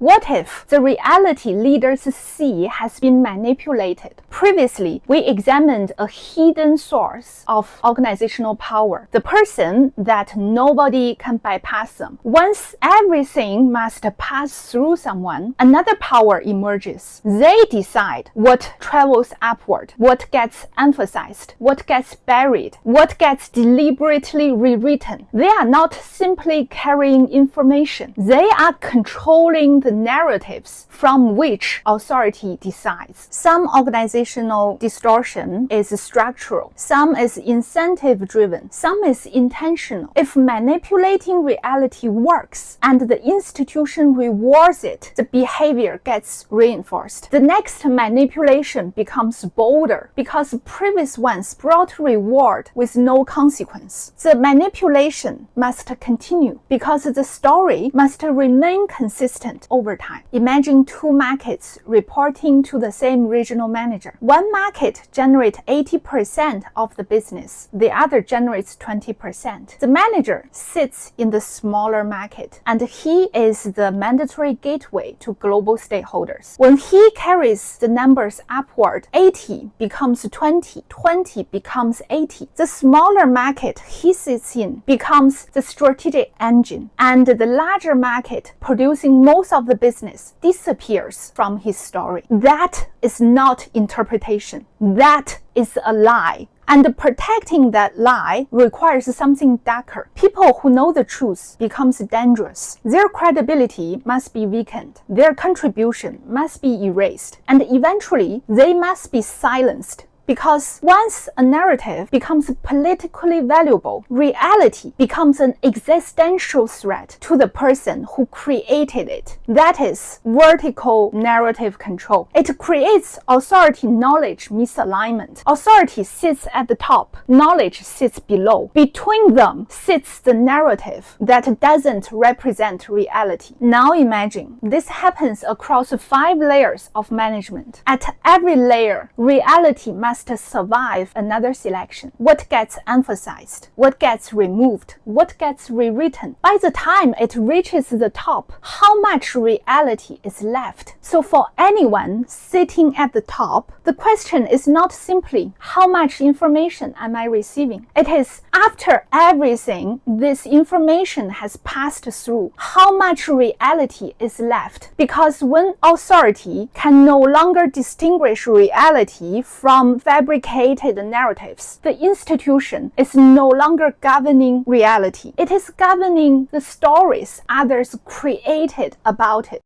What if the reality leaders see has been manipulated? Previously, we examined a hidden source of organizational power, the person that nobody can bypass them. Once everything must pass through someone, another power emerges. They decide what travels upward, what gets emphasized, what gets buried, what gets deliberately rewritten. They are not simply carrying information. They are controlling the narratives from which authority decides. Some organizational distortion is structural, some is incentive-driven, some is intentional. If manipulating reality works and the institution rewards it, the behavior gets reinforced. The next manipulation becomes bolder because previous ones brought reward with no consequence. The manipulation must continue because the story must remain consistent over time. Imagine two markets reporting to the same regional manager. One market generates 80% of the business, the other generates 20%. The manager sits in the smaller market and he is the mandatory gateway to global stakeholders. When he carries the numbers upward, 80 becomes 20, 20 becomes 80. The smaller market he sits in becomes the strategic engine, and the larger market producing most of the business disappears from his story. That is not interpretation. That is a lie. And protecting that lie requires something darker. People who know the truth becomes dangerous. Their credibility must be weakened. Their contribution must be erased. And eventually, they must be silenced. Because once a narrative becomes politically valuable, reality becomes an existential threat to the person who created it. That is vertical narrative control. It creates authority-knowledge misalignment. Authority sits at the top, knowledge sits below. Between them sits the narrative that doesn't represent reality. Now imagine this happens across 5 layers of management. At every layer, reality must survive another selection. What gets emphasized? What gets removed? What gets rewritten? By the time it reaches the top, how much reality is left? So for anyone sitting at the top, the question is not simply how much information am I receiving? It is after everything this information has passed through, how much reality is left? Because when authority can no longer distinguish reality from fabricated narratives, the institution is no longer governing reality. It is governing the stories others created about it.